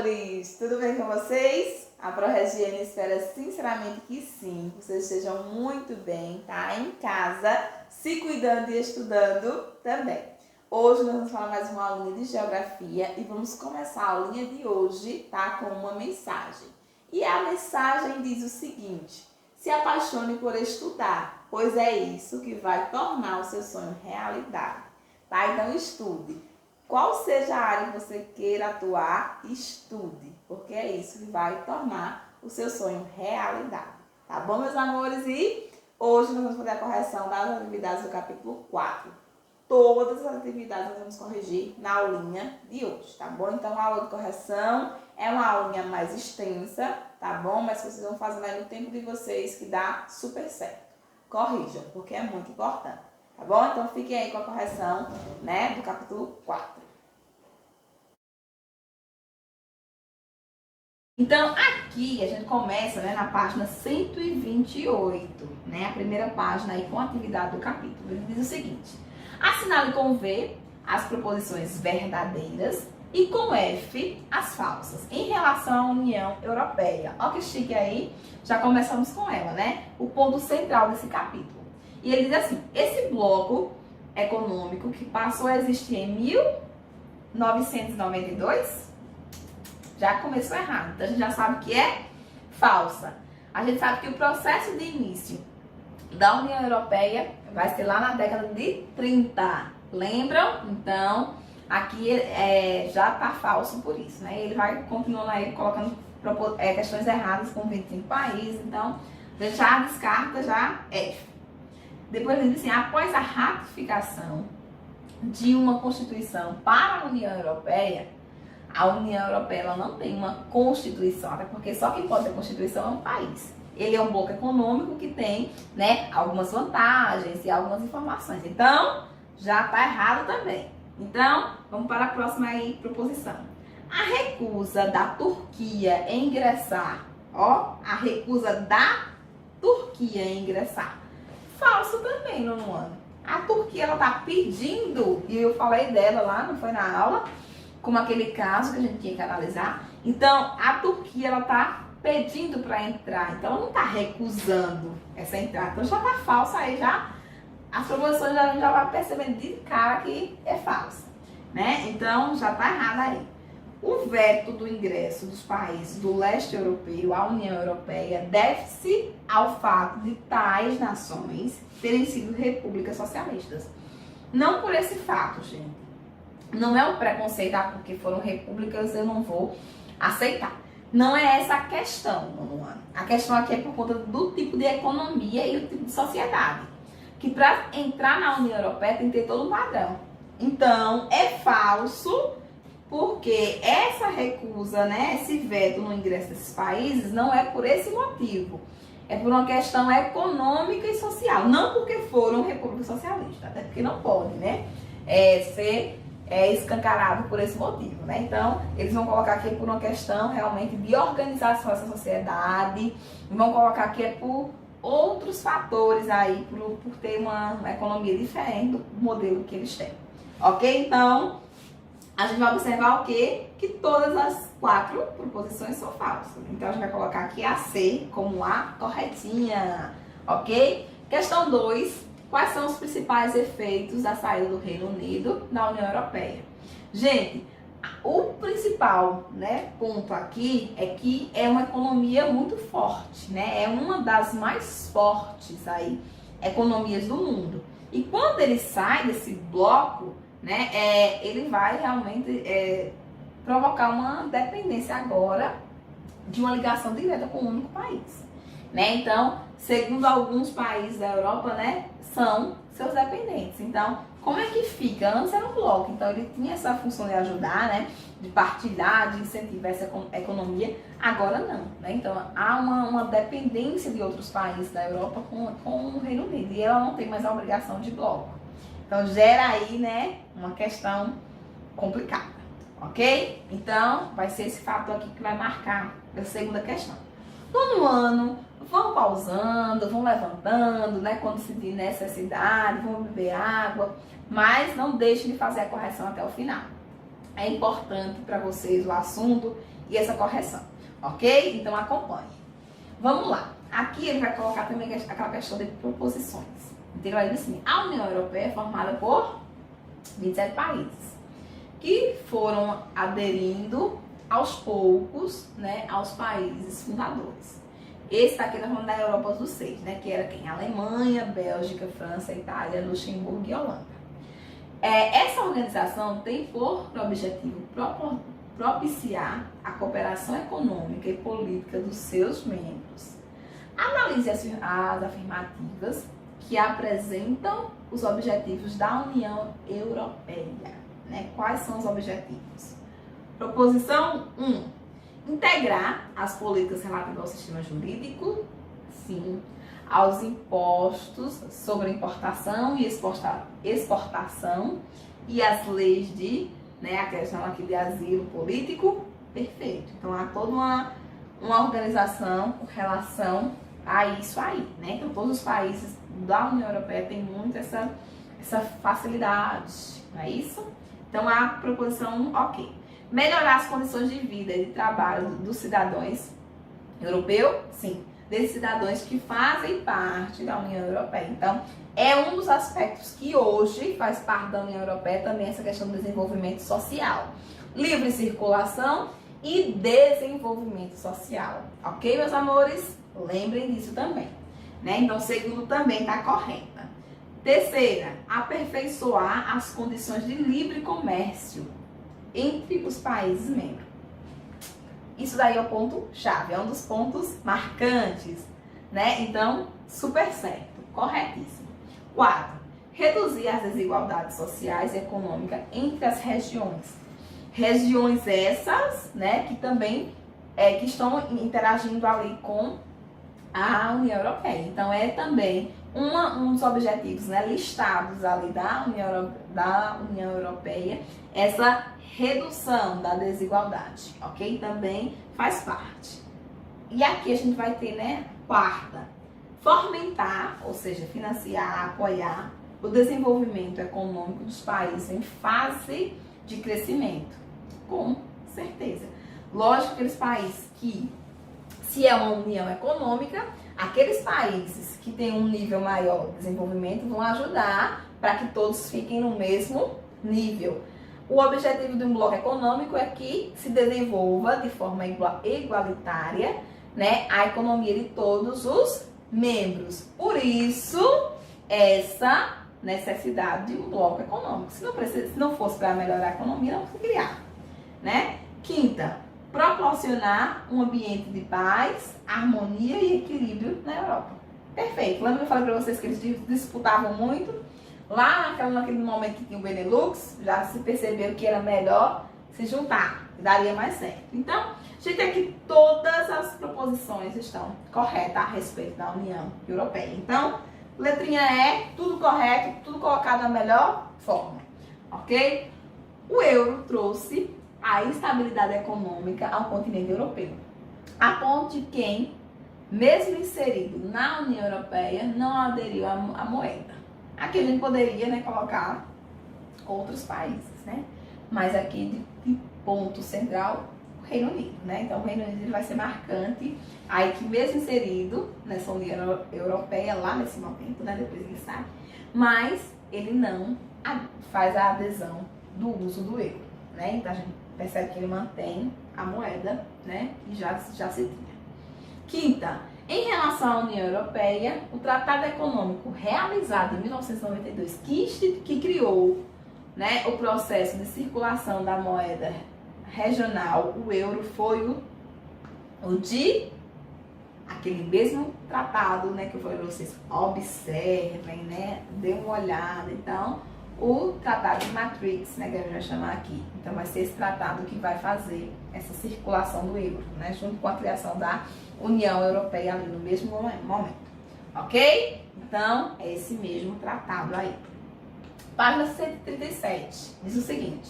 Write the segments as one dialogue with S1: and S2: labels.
S1: amores! Tudo bem com vocês? A ProRegiane espera sinceramente que sim, que vocês estejam muito bem, tá? Em casa, se cuidando e estudando também. Hoje nós vamos falar mais uma aulinha de geografia e vamos começar a aulinha de hoje, tá? Com uma mensagem. E a mensagem diz o seguinte: se apaixone por estudar, pois é isso que vai tornar o seu sonho realidade, tá? Então estude. Qual seja a área que você queira atuar, estude, porque é isso que vai tornar o seu sonho realidade. Tá bom, meus amores? E hoje nós vamos fazer a correção das atividades do capítulo 4. Todas as atividades nós vamos corrigir na aulinha de hoje, tá bom? Então, a aula de correção é uma aulinha mais extensa, tá bom? Mas vocês vão fazendo aí no tempo de vocês que dá super certo. Corrijam, porque é muito importante. Tá bom? Então fiquem aí com a correção, né, do capítulo 4. Então aqui a gente começa, né, na página 128, né, a primeira página aí com a atividade do capítulo. Ele diz o seguinte: assinale com V as proposições verdadeiras e com F as falsas em relação à União Europeia. Olha que chique aí, já começamos com ela, né? O ponto central desse capítulo. E ele diz assim: esse bloco econômico que passou a existir em 1992, já começou errado. Então a gente já sabe que é falsa. A gente sabe que o processo de início da União Europeia vai ser lá na década de 30. Lembram? Então, aqui já está falso por isso, né? Ele vai continuando aí colocando questões erradas com 25 países. Então, já descarta, já F. Depois ele diz assim: após a ratificação de uma Constituição para a União Europeia, a União Europeia ela não tem uma Constituição, até porque só quem pode ter Constituição é um país. Ele é um bloco econômico que tem, né, algumas vantagens e algumas informações. Então, já está errado também. Então, vamos para a próxima aí, proposição. A recusa da Turquia em ingressar, ó, a recusa da Turquia em ingressar. Falso também, nono ano. A Turquia, ela tá pedindo, e eu falei dela lá, não foi na aula, como aquele caso que a gente tinha que analisar. Então, a Turquia, ela tá pedindo para entrar, então ela não tá recusando essa entrada. Então já tá falsa aí, já as proposições já vai percebendo de cara que é falsa, né? Então, já tá errado aí. O veto do ingresso dos países do leste europeu à União Europeia deve-se ao fato de tais nações terem sido repúblicas socialistas. Não por esse fato, gente. Não é um preconceito, porque foram repúblicas eu não vou aceitar. Não é essa a questão, Luana. A questão aqui é por conta do tipo de economia e o tipo de sociedade. Que para entrar na União Europeia tem que ter todo um padrão. Então, é falso, porque essa recusa, né, esse veto no ingresso desses países não é por esse motivo. É por uma questão econômica e social. Não porque foram república socialista, até porque não pode, né, ser escancarado por esse motivo, né? Então, eles vão colocar aqui por uma questão realmente de organização dessa sociedade, e vão colocar aqui por outros fatores aí, por ter uma economia diferente do modelo que eles têm. Ok? Então, a gente vai observar o quê? Que todas as 4 proposições são falsas. Então, a gente vai colocar aqui a C como a corretinha. Ok? Questão 2. Quais são os principais efeitos da saída do Reino Unido da União Europeia? Gente, o principal, né, ponto aqui é que é uma economia muito forte, né? É uma das mais fortes aí, economias do mundo. E quando ele sai desse bloco, né, ele vai realmente provocar uma dependência agora de uma ligação direta com um único país, né? Então, segundo alguns países da Europa, né, são seus dependentes. Então, como é que fica? Antes era um bloco, então ele tinha essa função de ajudar, né, de partilhar, de incentivar essa economia. Agora não, né? Então, há uma dependência de outros países da Europa com o Reino Unido, e ela não tem mais a obrigação de bloco. Então, gera aí, né, uma questão complicada, ok? Então, vai ser esse fato aqui que vai marcar a segunda questão. Todo ano, vão pausando, vão levantando, né, quando se tem necessidade, vão beber água, mas não deixe de fazer a correção até o final. é importante para vocês o assunto e essa correção, ok? Então acompanhe. Vamos lá. Aqui ele vai colocar também aquela questão de proposições. Então ele diz assim, a União Europeia é formada por 27 países que foram aderindo aos poucos, né, aos países fundadores. Esse daqui nós falando da Europa dos 6, né, que era quem? Alemanha, Bélgica, França, Itália, Luxemburgo e Holanda. Essa organização tem por objetivo propiciar a cooperação econômica e política dos seus membros. Analise as afirmativas que apresentam os objetivos da União Europeia. Né? Quais são os objetivos? Proposição 1. Integrar as políticas relativas ao sistema jurídico, sim, aos impostos sobre importação e exportação e as leis de, né, a questão aqui de asilo político, perfeito. Então há toda uma organização com relação a isso aí, né? Então todos os países da União Europeia têm muito essa facilidade, não é isso? Então a proposição 1, ok. Melhorar as condições de vida e de trabalho dos cidadãos europeus, sim, desses cidadãos que fazem parte da União Europeia. Então, é um dos aspectos que hoje faz parte da União Europeia também essa questão do desenvolvimento social. Livre circulação e desenvolvimento social. Ok, meus amores? Lembrem disso também. Né? Então, segundo também está correta. Terceira, aperfeiçoar as condições de livre comércio entre os países membros. Isso daí é o ponto-chave, é um dos pontos marcantes, né? Então, super certo, corretíssimo. 4. Reduzir as desigualdades sociais e econômicas entre as regiões. Regiões essas, né, que também que estão interagindo ali com a União Europeia. Então, é também um dos objetivos, né, listados ali da União Europeia, essa redução da desigualdade, ok? Também faz parte. E aqui a gente vai ter, né, quarta, fomentar, ou seja, financiar, apoiar o desenvolvimento econômico dos países em fase de crescimento, com certeza. Lógico que aqueles países que, se é uma união econômica, aqueles países que têm um nível maior de desenvolvimento vão ajudar para que todos fiquem no mesmo nível. O objetivo de um bloco econômico é que se desenvolva de forma igualitária, né, a economia de todos os membros. Por isso, essa necessidade de um bloco econômico. Se não fosse para melhorar a economia, não se criar. Né? Quinta, proporcionar um ambiente de paz, harmonia e equilíbrio na Europa. Perfeito. Lembra que eu falei para vocês que eles disputavam muito? Lá naquele momento que tinha o Benelux, já se percebeu que era melhor se juntar, daria mais certo. Então, gente, aqui todas as proposições estão corretas a respeito da União Europeia. Então, letrinha E, tudo correto, tudo colocado da melhor forma, ok? O euro trouxe a instabilidade econômica ao continente europeu, a ponto de quem, mesmo inserido na União Europeia, não aderiu à moeda. Aqui a gente poderia, né, colocar outros países, né? Mas aqui de ponto central, o Reino Unido, né? Então o Reino Unido vai ser marcante, aí que mesmo inserido nessa União Europeia lá nesse momento, né, depois ele sai, mas ele não faz a adesão do uso do euro, né? Então a gente percebe que ele mantém a moeda, né, que já se tinha. Quinta, em relação à União Europeia, o Tratado Econômico realizado em 1992, que criou, né, o processo de circulação da moeda regional, o euro, foi o de aquele mesmo tratado, né, que eu falei para vocês, observem, né, dê uma olhada. Então, o Tratado de Maastricht, né, que a gente vai chamar aqui. Então, vai ser esse tratado que vai fazer essa circulação do euro, né, junto com a criação da União Europeia ali no mesmo momento, ok? Então, é esse mesmo tratado aí. Página 137, diz o seguinte: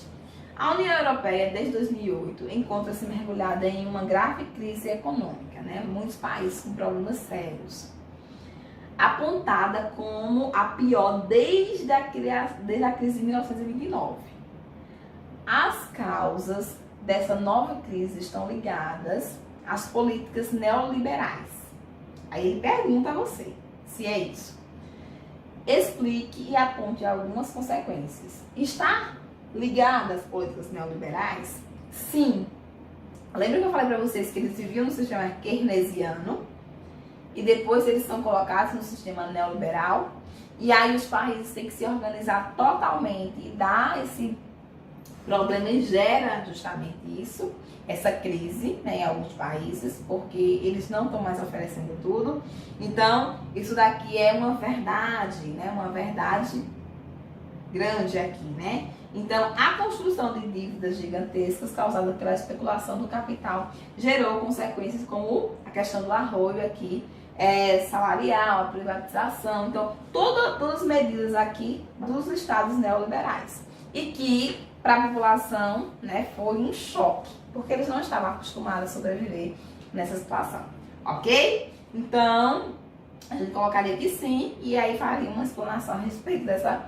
S1: a União Europeia, desde 2008, encontra-se mergulhada em uma grave crise econômica, né? Muitos países com problemas sérios, apontada como a pior desde a crise de 1929. As causas dessa nova crise estão ligadas às políticas neoliberais. Aí ele pergunta a você se é isso. Explique e aponte algumas consequências. Está ligada às políticas neoliberais? Sim. Lembra que eu falei para vocês que eles viviam no sistema keynesiano e depois eles são colocados no sistema neoliberal? E aí os países têm que se organizar totalmente e dar esse problema e gera justamente isso, essa crise, né, em alguns países, porque eles não estão mais oferecendo tudo. Então, isso daqui é uma verdade, né, uma verdade grande aqui, né? Então, a construção de dívidas gigantescas causada pela especulação do capital gerou consequências como a questão do arroio aqui, salarial, a privatização. Então, todas as medidas aqui dos estados neoliberais. E que, para a população, né, foi um choque, porque eles não estavam acostumados a sobreviver nessa situação. Ok? Então, a gente colocaria aqui sim, e aí faria uma explanação a respeito dessa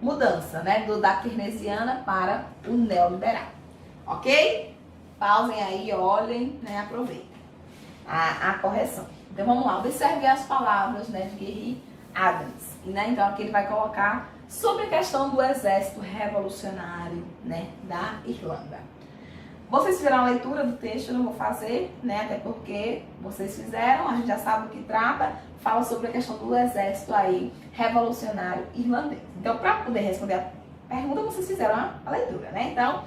S1: mudança, né, da keynesiana para o neoliberal. Ok? Pausem aí, olhem, né, aproveitem a correção. Então vamos lá, observe as palavras, né, de Gerry Adams. Né? Então aqui ele vai colocar sobre a questão do exército revolucionário, né, da Irlanda. Vocês fizeram a leitura do texto, eu não vou fazer, né, até porque vocês fizeram, a gente já sabe do que trata, fala sobre a questão do exército aí revolucionário irlandês. Então, para poder responder a pergunta, vocês fizeram a leitura, né? Então,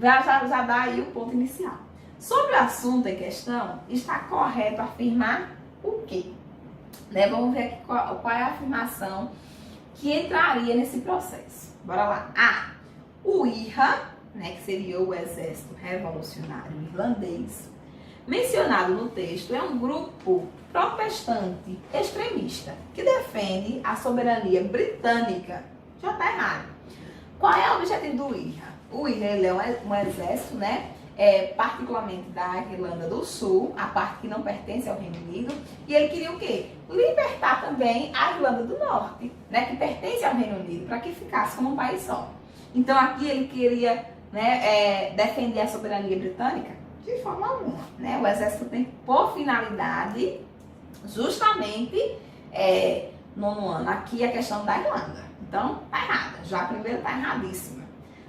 S1: já dá aí o ponto inicial. Sobre o assunto em questão, está correto afirmar o quê? Né? Vamos ver aqui qual é a afirmação que entraria nesse processo. Bora lá. A. O IRA, né, que seria o Exército Revolucionário Irlandês, mencionado no texto, é um grupo protestante extremista que defende a soberania britânica. Já está errado. Qual é o objetivo do IRA? O IRA ele é um exército, né, particularmente da Irlanda do Sul, a parte que não pertence ao Reino Unido, e ele queria o quê? Libertar também a Irlanda do Norte, né, que pertence ao Reino Unido, para que ficasse como um país só. Então aqui ele queria, né, defender a soberania britânica de forma alguma, né? O exército tem por finalidade justamente nono ano aqui a questão da Irlanda. Então tá errada, já a primeira tá erradíssima.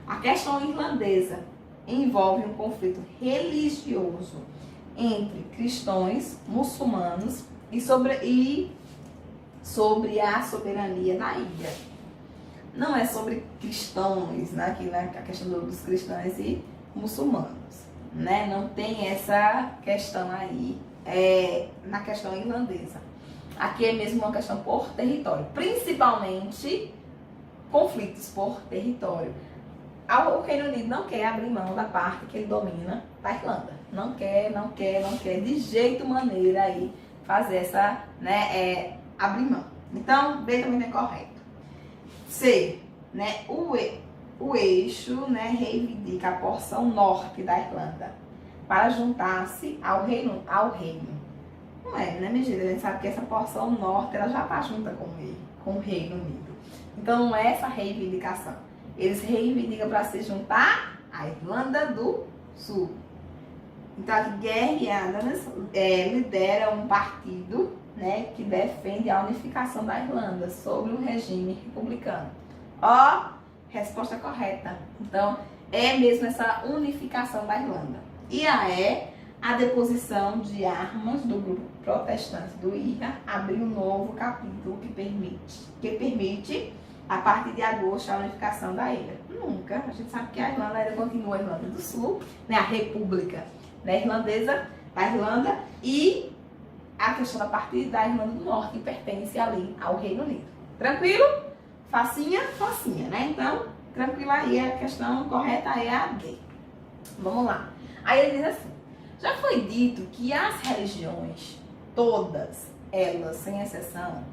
S1: A questão irlandesa envolve um conflito religioso entre cristãos, muçulmanos e sobre a soberania da ilha. Não é sobre cristãos, né? Aqui na questão dos cristãos e muçulmanos, né? Não tem essa questão aí na questão irlandesa. Aqui é mesmo uma questão por território, principalmente conflitos por território. O Reino Unido não quer abrir mão da parte que ele domina da Irlanda. Não quer de jeito maneira aí fazer essa, né, abrir mão. Então, B também não é correto. C, né, o eixo, né, reivindica a porção norte da Irlanda para juntar-se ao reino. Não é, né, minha gente? A gente sabe que essa porção norte ela já está junta com o Reino Unido. Então, não é essa reivindicação. Eles reivindicam para se juntar à Irlanda do Sul. Então, aqui, Gerry Adams lidera um partido, né, que defende a unificação da Irlanda sobre o regime republicano. Ó, resposta correta. Então, é mesmo essa unificação da Irlanda. E a deposição de armas do grupo protestante do IRA abriu um novo capítulo que permite a partir de agosto, a unificação da ilha. Nunca. A gente sabe que a Irlanda ainda continua a Irlanda do Sul, né, a República, né, irlandesa da Irlanda, e a questão da parte da Irlanda do Norte, que pertence ali ao Reino Unido. Tranquilo? Facinha, né? Então, tranquilo aí, a questão correta é a D. Vamos lá. Aí ele diz assim, já foi dito que as religiões, todas elas, sem exceção,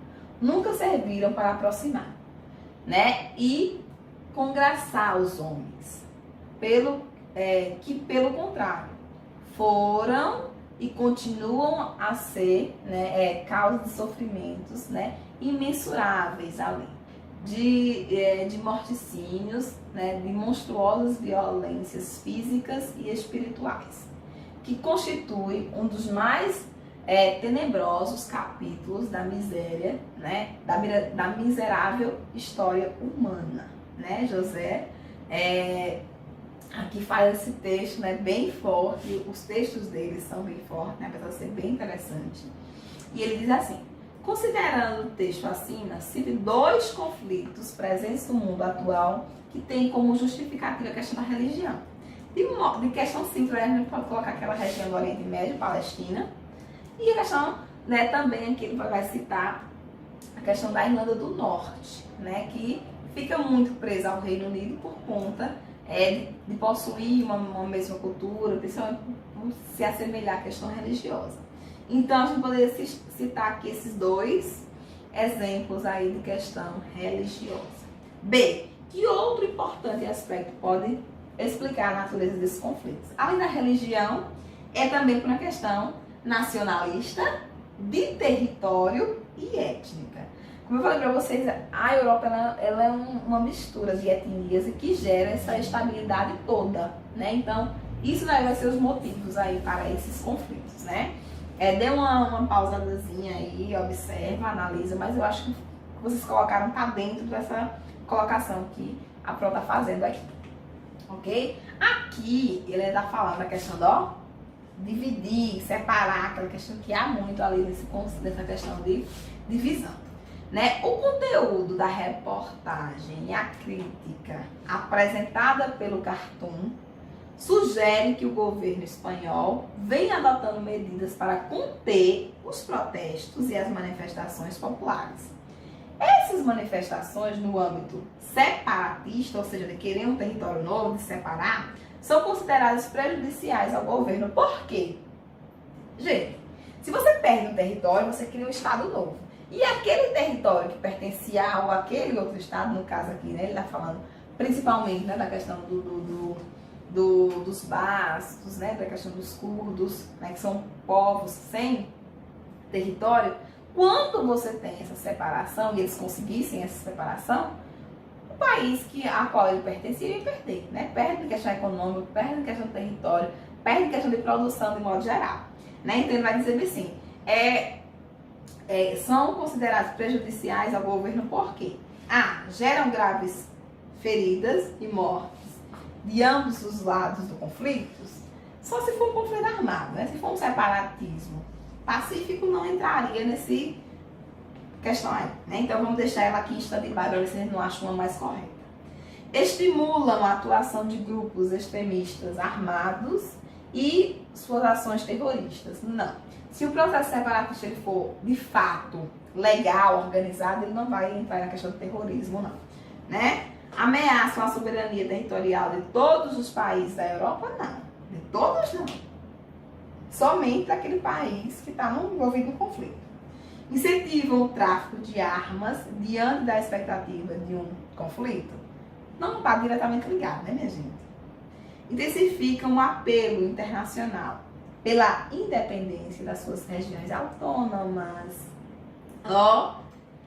S1: nunca serviram para aproximar, né, e congraçar os homens, que pelo contrário foram e continuam a ser, né, causa de sofrimentos, né, imensuráveis além de morticínios, né, de monstruosas violências físicas e espirituais, que constitui um dos mais tenebrosos capítulos da miséria, né, da miserável história humana, né? José aqui faz esse texto, né, bem forte. Os textos dele são bem fortes, né, apesar de ser bem interessante. E ele diz assim: considerando o texto acima, cite 2 conflitos presentes no mundo atual que têm como justificativa a questão da religião. De questão simples, a gente pode colocar aquela região do Oriente Médio, Palestina, e a questão, né, também aqui ele vai citar a questão da Irlanda do Norte, né, que fica muito presa ao Reino Unido por conta de possuir uma mesma cultura, principalmente por se assemelhar à questão religiosa. Então, a gente poderia citar aqui esses 2 exemplos aí de questão religiosa. B. Que outro importante aspecto pode explicar a natureza desses conflitos? Além da religião, é também por uma questão nacionalista, de território e étnica. Como eu falei para vocês, a Europa ela é uma mistura de etnias e que gera essa estabilidade toda, né? Então, isso vai ser os motivos aí para esses conflitos, né? Dê uma pausadazinha aí, observa, analisa, mas eu acho que vocês colocaram tá dentro dessa colocação que a Pro tá fazendo aqui, ok? Aqui ele está falando da questão do dividir, separar, aquela questão que há muito ali nessa questão de divisão, né? O conteúdo da reportagem e a crítica apresentada pelo Cartoon sugere que o governo espanhol vem adotando medidas para conter os protestos e as manifestações populares. Essas manifestações no âmbito separatista, ou seja, de querer um território novo, de separar, são consideradas prejudiciais ao governo. Por quê? Gente, se você perde um território, você cria um estado novo. E aquele território que pertencia ao aquele outro estado, no caso aqui, né, ele está falando principalmente, né, da questão dos bascos, né, da questão dos curdos, né, que são povos sem território. Quando você tem essa separação, e eles conseguissem essa separação, o país a qual ele pertencia ia perder, né? Perde em questão econômica, perde em questão de território, perde em questão de produção de modo geral, né? Então ele vai dizer assim, são considerados prejudiciais ao governo por quê? Geram graves feridas e mortes de ambos os lados do conflito, só se for um conflito armado, né? Se for um separatismo pacífico, não entraria nesse questão aí, né? Então vamos deixar ela aqui em stand-by para ver se a gente não acha uma mais correta. Estimulam a atuação de grupos extremistas armados e suas ações terroristas. Não. Se o processo separatista ele for de fato legal, organizado, ele não vai entrar na questão do terrorismo, não, né? Ameaçam a soberania territorial de todos os países da Europa? Não. De todos, não. Somente daquele país que está envolvido no conflito. Incentivam o tráfico de armas diante da expectativa de um conflito? Não está diretamente ligado, né, minha gente? Intensificam o apelo internacional pela independência das suas regiões autônomas.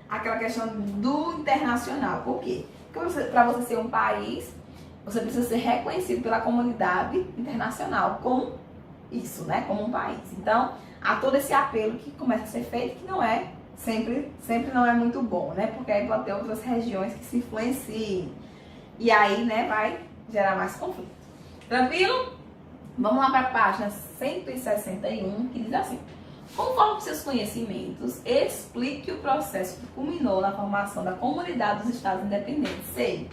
S1: Aquela questão do internacional. Por quê? Porque para você ser um país, você precisa ser reconhecido pela comunidade internacional como isso, né? Como um país. Então, há todo esse apelo que começa a ser feito, que não é sempre não é muito bom, né? Porque aí pode ter outras regiões que se influenciem. E aí, né, vai gerar mais conflito. Tranquilo? Vamos lá para a página 161, que diz assim: conforme seus conhecimentos, explique o processo que culminou na formação da Comunidade dos Estados Independentes. Sei.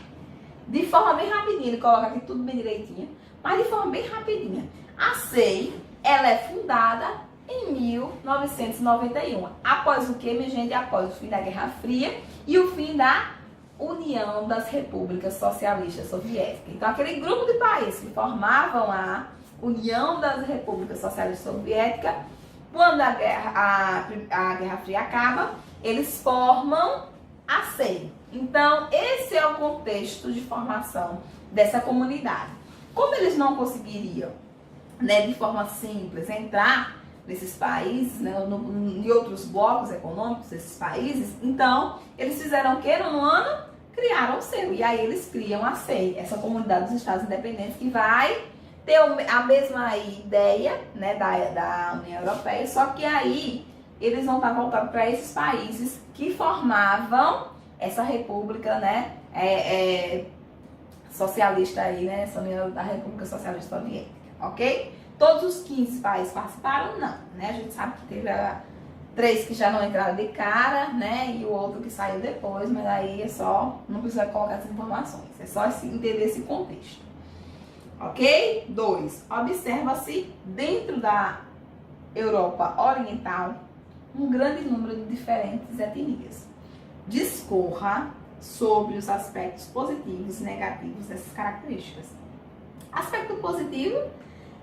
S1: De forma bem rapidinha, ele coloca aqui tudo bem direitinho, mas de forma bem rapidinha. A CEI, ela é fundada em 1991. Após o que, minha gente? Após o fim da Guerra Fria e o fim da União das Repúblicas Socialistas Soviéticas. Então, aquele grupo de países que formavam a União das Repúblicas Socialistas Soviéticas, quando a Guerra Fria acaba, eles formam a CEI. Então, esse é o contexto de formação dessa comunidade. Como eles não conseguiriam, né, de forma simples, entrar nesses países, né, em outros blocos econômicos desses países, então, eles fizeram o quê no ano? criaram o seu. E aí eles criam a CEI, essa Comunidade dos Estados Independentes, que vai ter a mesma ideia, né, da União Europeia, só que aí eles vão estar voltados para esses países que formavam essa república, né, socialista aí, né, essa União da República Socialista Soviética, ok? Todos os 15 países participaram? Não, né? A gente sabe que teve 3 que já não entraram de cara, né? E o outro que saiu depois, mas aí é só, não precisa colocar essas informações, é só entender esse contexto. Ok? 2. Observa-se dentro da Europa Oriental um grande número de diferentes etnias. Discorra sobre os aspectos positivos e negativos dessas características. Aspecto positivo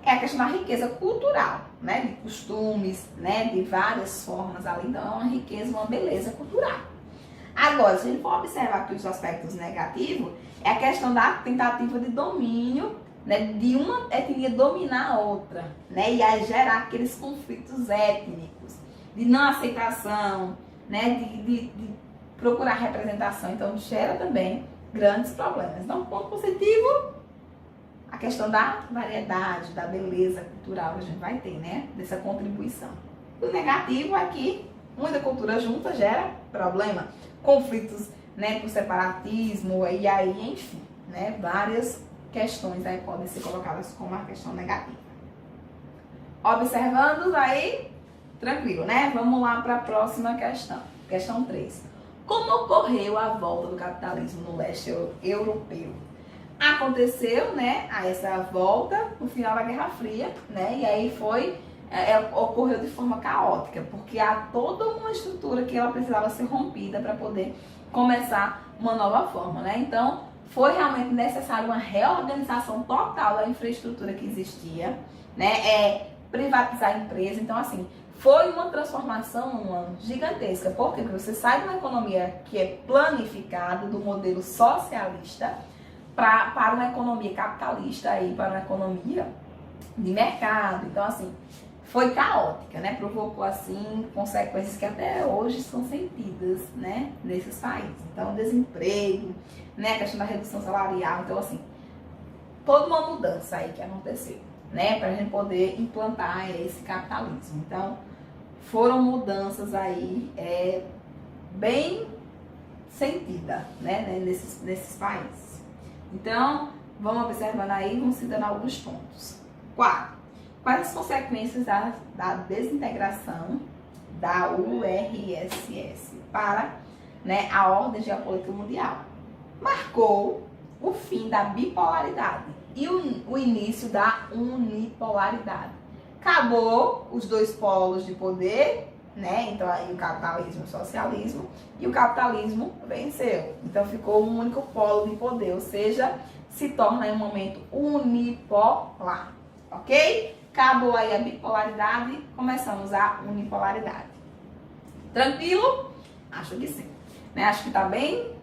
S1: é a questão da riqueza cultural, né? De costumes, né? De várias formas ali. Então, é uma riqueza, uma beleza cultural. Agora, se a gente for observar aqui os aspectos negativos, é a questão da tentativa de domínio, né? De uma etnia dominar a outra, né? E aí gerar aqueles conflitos étnicos, de não aceitação, né? De procurar representação. Então, gera também grandes problemas. Então, ponto positivo, a questão da variedade, da beleza cultural que a gente vai ter, né? Dessa contribuição. O negativo é que muita cultura junta gera problema, conflitos, né, por separatismo, e aí, enfim, né? Várias questões aí podem ser colocadas como a questão negativa. Observando aí, tranquilo, né? Vamos lá para a próxima questão. Questão 3. Como ocorreu a volta do capitalismo no leste europeu? Aconteceu, né, a essa volta no final da Guerra Fria, né, e aí ocorreu de forma caótica, porque há toda uma estrutura que ela precisava ser rompida para poder começar uma nova forma, né, então foi realmente necessário uma reorganização total da infraestrutura que existia, né, privatizar a empresa, então assim, foi uma transformação gigantesca, porque você sai de uma economia que é planificada, do modelo socialista, para uma economia capitalista, aí, para uma economia de mercado. Então, assim, foi caótica, né? Provocou, assim, consequências que até hoje são sentidas, né? Nesses países. Então, desemprego, né? A questão da redução salarial. Então, assim, toda uma mudança aí que aconteceu, né? Para a gente poder implantar esse capitalismo. Então, foram mudanças aí bem sentidas, né? Nesses países. Então, vamos observando aí, vamos citando alguns pontos. 4. Quais as consequências da desintegração da URSS para, né, a ordem geopolítica mundial? Marcou o fim da bipolaridade e o início da unipolaridade. Acabou os dois polos de poder, né? Então aí o capitalismo e o socialismo, e o capitalismo venceu. Então ficou um único polo de poder, ou seja, se torna em um momento unipolar, ok? Acabou aí a bipolaridade, começamos a unipolaridade. Tranquilo? Acho que sim, né? Acho que tá bem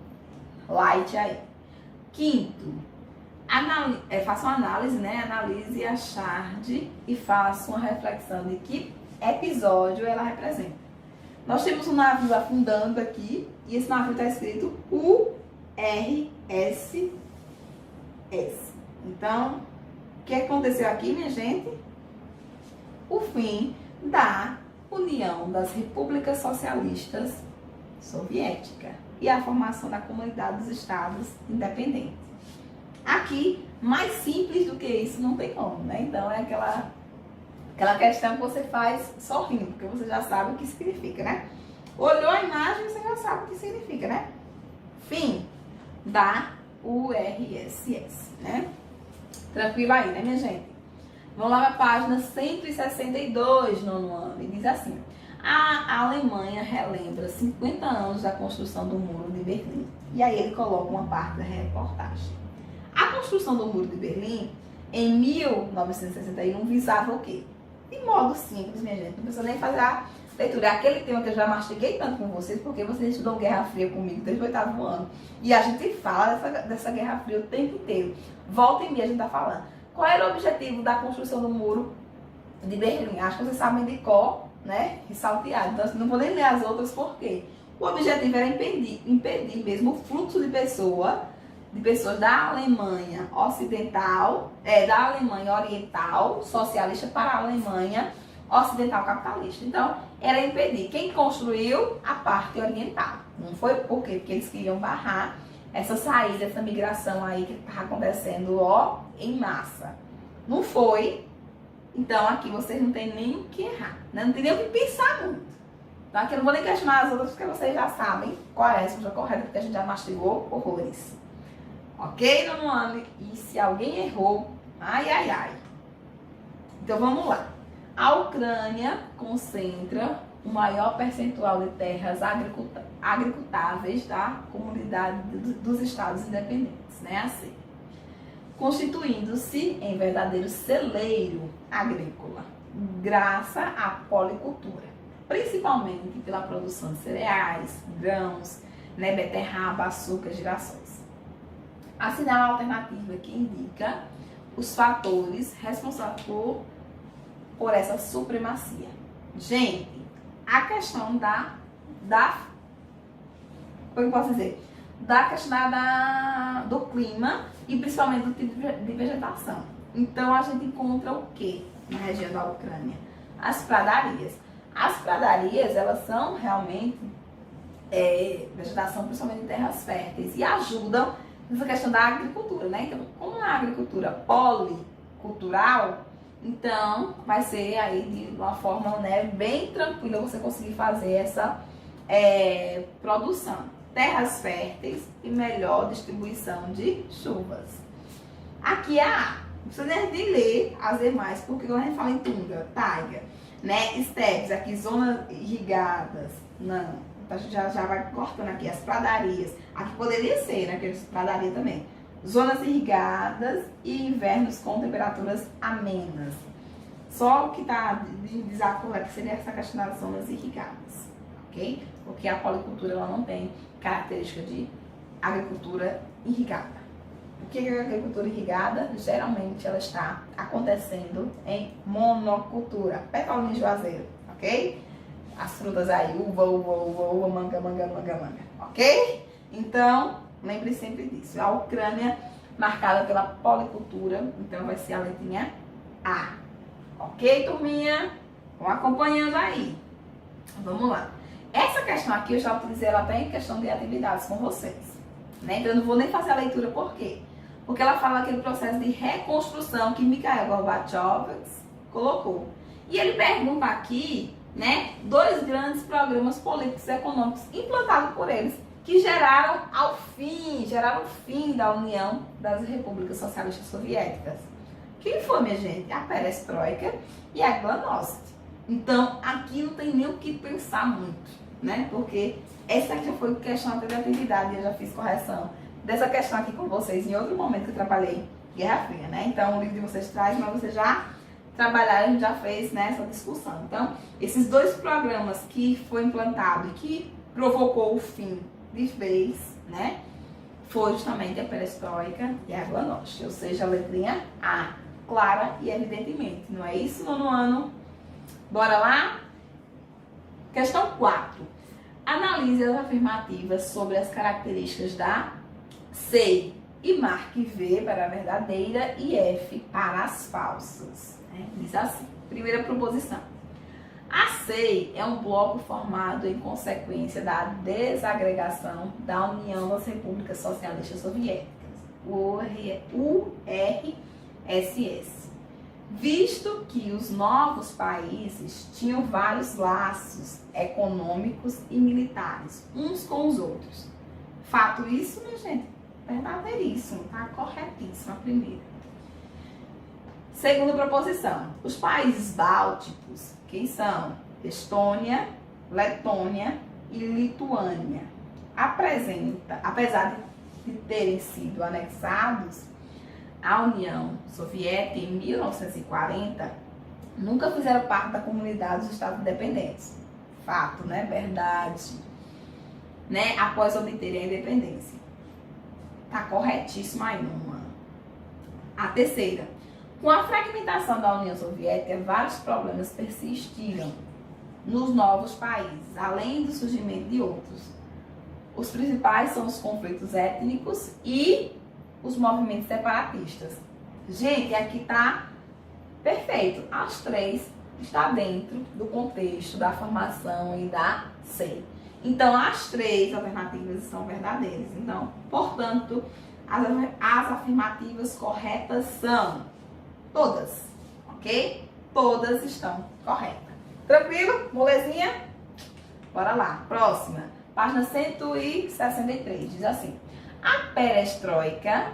S1: light aí. 5º, faça uma análise, né? Analise a charge e faça uma reflexão de que episódio ela representa. Nós temos um navio afundando aqui e esse navio está escrito URSS. Então, o que aconteceu aqui, minha gente? O fim da União das Repúblicas Socialistas Soviéticas e a formação da Comunidade dos Estados Independentes. Aqui, mais simples do que isso não tem como, né? Então, é aquela questão que você faz sorrindo, porque você já sabe o que significa, né? Olhou a imagem, você já sabe o que significa, né? Fim da URSS, né? Tranquilo aí, né, minha gente? Vamos lá para a página 162, nono ano, e diz assim: a Alemanha relembra 50 anos da construção do Muro de Berlim. E aí ele coloca uma parte da reportagem. A construção do Muro de Berlim, em 1961, visava o quê? De modo simples, minha gente, não precisa nem fazer a leitura. É aquele tema que eu já mastiguei tanto com vocês, porque vocês estudam Guerra Fria comigo desde o 8º ano. E a gente fala dessa Guerra Fria o tempo inteiro. Volta e meia a gente tá falando. Qual era o objetivo da construção do Muro de Berlim? Acho que vocês sabem de cor, né? E salteado. Então, não vou nem ler as outras, por quê? O objetivo era impedir mesmo o fluxo de pessoas da Alemanha ocidental, da Alemanha oriental socialista para a Alemanha ocidental capitalista. Então, era impedir. Quem construiu? A parte oriental. Não foi por quê? Porque eles queriam barrar essa saída, essa migração aí que está acontecendo, em massa. Não foi. Então, aqui vocês não tem nem o que errar, né? Não tem nem o que pensar muito. Então, aqui eu não vou nem questionar as outras, porque vocês já sabem qual é a resposta correta, porque a gente já mastigou horrores. Ok, nono ano? E se alguém errou, ai, ai, ai. Então, vamos lá. A Ucrânia concentra o maior percentual de terras agricultáveis da comunidade dos estados independentes, né? Assim, constituindo-se em verdadeiro celeiro agrícola, graças à policultura, principalmente pela produção de cereais, grãos, né, beterraba, açúcar, girassóis. Assinala a alternativa que indica os fatores responsáveis por essa supremacia. Gente, a questão como eu posso dizer? Da questão do clima e principalmente do tipo de vegetação. Então, a gente encontra o que na região da Ucrânia? As pradarias. As pradarias, elas são realmente vegetação, principalmente em terras férteis, e ajudam nessa questão da agricultura, né? Então, como a agricultura policultural, então vai ser aí de uma forma, né, bem tranquila você conseguir fazer essa produção. Terras férteis e melhor distribuição de chuvas. Aqui é a A. Não precisa nem de ler as demais, porque quando a gente fala em tundra, taiga, né, estepes, aqui zonas irrigadas, não. Então a gente já vai cortando aqui as pradarias. Aqui poderia ser, né, que é pradaria também. Zonas irrigadas e invernos com temperaturas amenas. Só o que está de desacordo aqui seria essa questão das zonas irrigadas, ok? Porque a policultura ela não tem característica de agricultura irrigada. O que é a agricultura irrigada? Geralmente ela está acontecendo em monocultura, petróleo e juazeiro, ok? As frutas aí, uva, manga, ok? Então, lembre sempre disso. A Ucrânia, marcada pela policultura, então vai ser a letrinha A. Ok, turminha? Vão acompanhando aí. Vamos lá. Essa questão aqui eu já utilizei ela até em questão de atividades com vocês, né? Então eu não vou nem fazer a leitura, por quê? Porque ela fala aquele processo de reconstrução que Mikhail Gorbachev colocou. E ele pergunta aqui, né, 2 grandes programas políticos e econômicos implantados por eles, que geraram o fim da União das Repúblicas Socialistas Soviéticas. Quem foi, minha gente? A Perestroika e a Glasnost. Então, aqui não tem nem o que pensar muito, né? Porque essa aqui já foi questão de atividade, eu já fiz correção dessa questão aqui com vocês em outro momento que eu trabalhei Guerra Fria, né? Então, o livro de vocês traz, mas vocês já trabalharam, a gente já fez, né, essa discussão. Então, esses 2 programas que foi implantado e que provocou o fim de vez, né, foi justamente a Perestroika e a Glasnost, ou seja, a letrinha A, clara e evidentemente. Não é isso, nono ano? Bora lá? Questão 4. Analise as afirmativas sobre as características da C e marque V para a verdadeira e F para as falsas. Diz assim, primeira proposição. A CEI é um bloco formado em consequência da desagregação da União das Repúblicas Socialistas Soviéticas, URSS, visto que os novos países tinham vários laços econômicos e militares, uns com os outros. Fato isso, minha gente? Verdadeiríssimo, tá? Corretíssimo a primeira. Segunda proposição. Os países bálticos, quem são? Estônia, Letônia e Lituânia, apesar de terem sido anexados à União Soviética em 1940, nunca fizeram parte da comunidade dos Estados Independentes. Fato, né? Verdade. Né? Após obterem a independência. Tá corretíssimo aí, uma. A terceira. Com a fragmentação da União Soviética, vários problemas persistiram. nos novos países, além do surgimento de outros. Os principais são os conflitos étnicos e os movimentos separatistas. Gente, aqui está perfeito. As três está dentro do contexto da formação e da SEI. Então, as três alternativas são verdadeiras. Então, portanto, as afirmativas corretas são todas, ok? Todas estão corretas. Tranquilo? Molezinha? Bora lá. Próxima. Página 163. Diz assim: a perestroika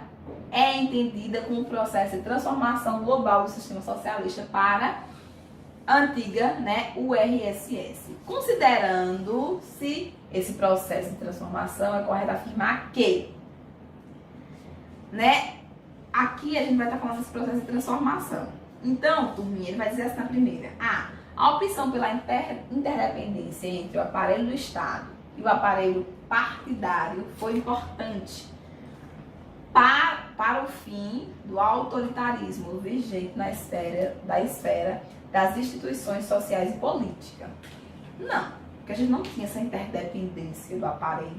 S1: é entendida como um processo de transformação global do sistema socialista para a antiga, né, URSS. Considerando-se esse processo de transformação, é correto afirmar que, né, aqui a gente vai estar falando desse processo de transformação. Então, turminha, ele vai dizer assim na primeira: a opção pela interdependência entre o aparelho do Estado e o aparelho partidário foi importante para o fim do autoritarismo vigente na esfera das instituições sociais e políticas. Não, porque a gente não tinha essa interdependência do aparelho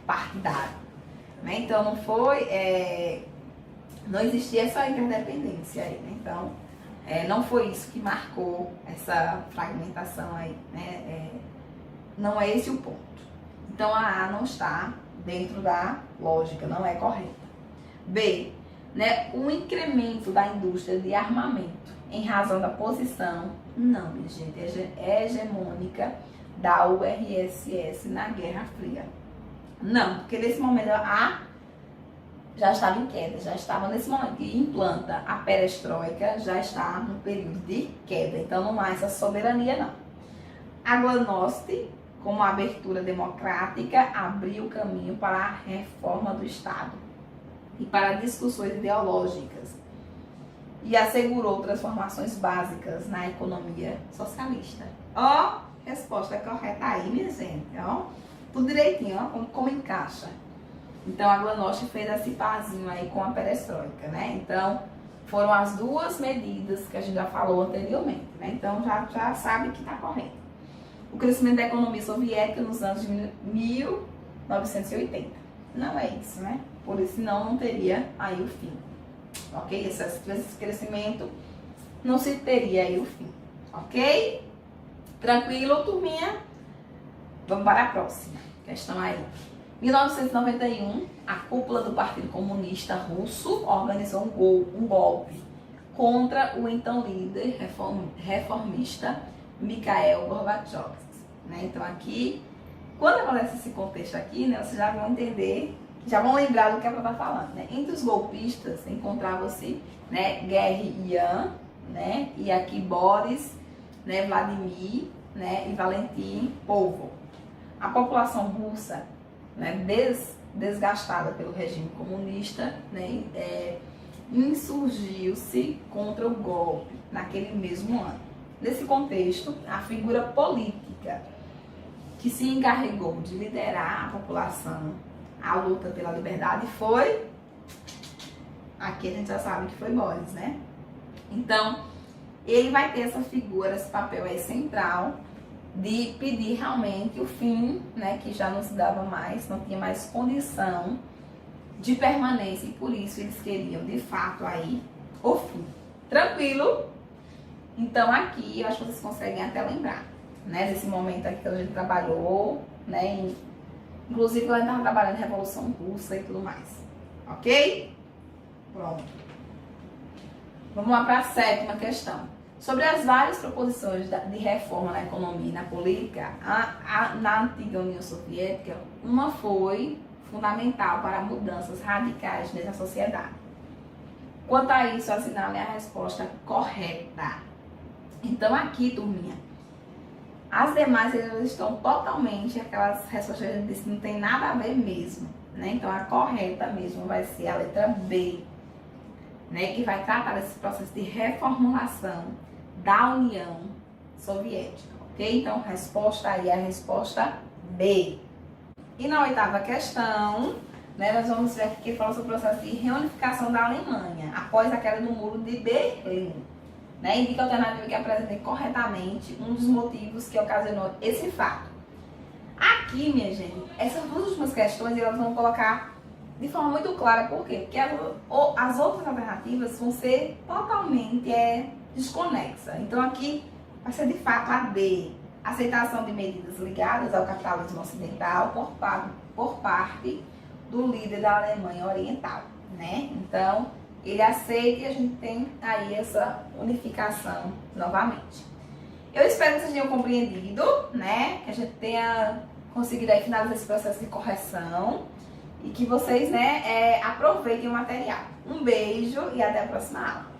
S1: partidário, né? Então não foi, não existia essa interdependência aí, né? Então não foi isso que marcou essa fragmentação aí, né? Não é esse o ponto. Então a A não está dentro da lógica, não é correta. B, né, o incremento da indústria de armamento em razão da posição, não, minha gente, hegemônica da URSS na Guerra Fria. Não, porque nesse momento a já estava em queda, já estava nesse momento que implanta a perestroika, já está no período de queda, então não há essa soberania não. A Glasnost, como abertura democrática, abriu o caminho para a reforma do Estado e para discussões ideológicas e assegurou transformações básicas na economia socialista. Ó, resposta correta aí, minha gente, ó, tudo direitinho, ó, como encaixa. Então a Glasnost fez esse parzinho aí com a perestroika, né? Então foram as duas medidas que a gente já falou anteriormente, né? Então já sabe que está correto. O crescimento da economia soviética nos anos de 1980. Não é isso, né? Por isso não teria aí o fim. Ok? Esse crescimento não se teria aí o fim. Ok? Tranquilo, turminha? Vamos para a próxima questão aí. 1991, a cúpula do Partido Comunista Russo organizou um golpe contra o então líder reformista Mikhail Gorbachev. Né? Então aqui, quando acontece esse contexto aqui, né, vocês já vão entender, já vão lembrar do que ela está falando. Né? Entre os golpistas encontrava-se, né, Guerrian, né, e aqui Boris, né, Vladimir, né, e Valentin Povo. A população russa, né, desgastada pelo regime comunista, né, insurgiu-se contra o golpe naquele mesmo ano. Nesse contexto, a figura política que se encarregou de liderar a população à luta pela liberdade foi, aqui a gente já sabe que foi Boris, né? Então, ele vai ter essa figura, esse papel aí central de pedir realmente o fim, né, que já não se dava mais, não tinha mais condição de permanência e por isso eles queriam, de fato, aí o fim. Tranquilo? Então aqui, eu acho que vocês conseguem até lembrar, né, desse momento aqui que a gente trabalhou, né, inclusive ela estava trabalhando em Revolução Russa e tudo mais, ok? Pronto. Vamos lá para a sétima questão. Sobre as várias proposições de reforma na economia e na política, na antiga União Soviética, uma foi fundamental para mudanças radicais nessa sociedade. Quanto a isso, assinale a resposta correta. Então aqui, turminha, as demais elas estão totalmente, aquelas respostas que a gente disse que não tem nada a ver mesmo, né? Então a correta mesmo vai ser a letra B, né? Que vai tratar desse processo de reformulação da União Soviética, ok? Então resposta aí é a resposta B. E na oitava questão, né, nós vamos ver aqui que fala sobre o processo de reunificação da Alemanha após a queda do Muro de Berlim. né? Indique a alternativa que apresentei corretamente um dos motivos que ocasionou esse fato. Aqui, minha gente, essas duas últimas questões elas vão colocar de forma muito clara. Por quê? Porque as outras alternativas vão ser totalmente desconexas. Então aqui vai ser de fato a D, aceitação de medidas ligadas ao capitalismo ocidental por parte do líder da Alemanha Oriental, né? Então, ele aceita e a gente tem aí essa unificação novamente. Eu espero que vocês tenham compreendido, né? Que a gente tenha conseguido aí finalizar esse processo de correção e que vocês, né, aproveitem o material. Um beijo e até a próxima aula.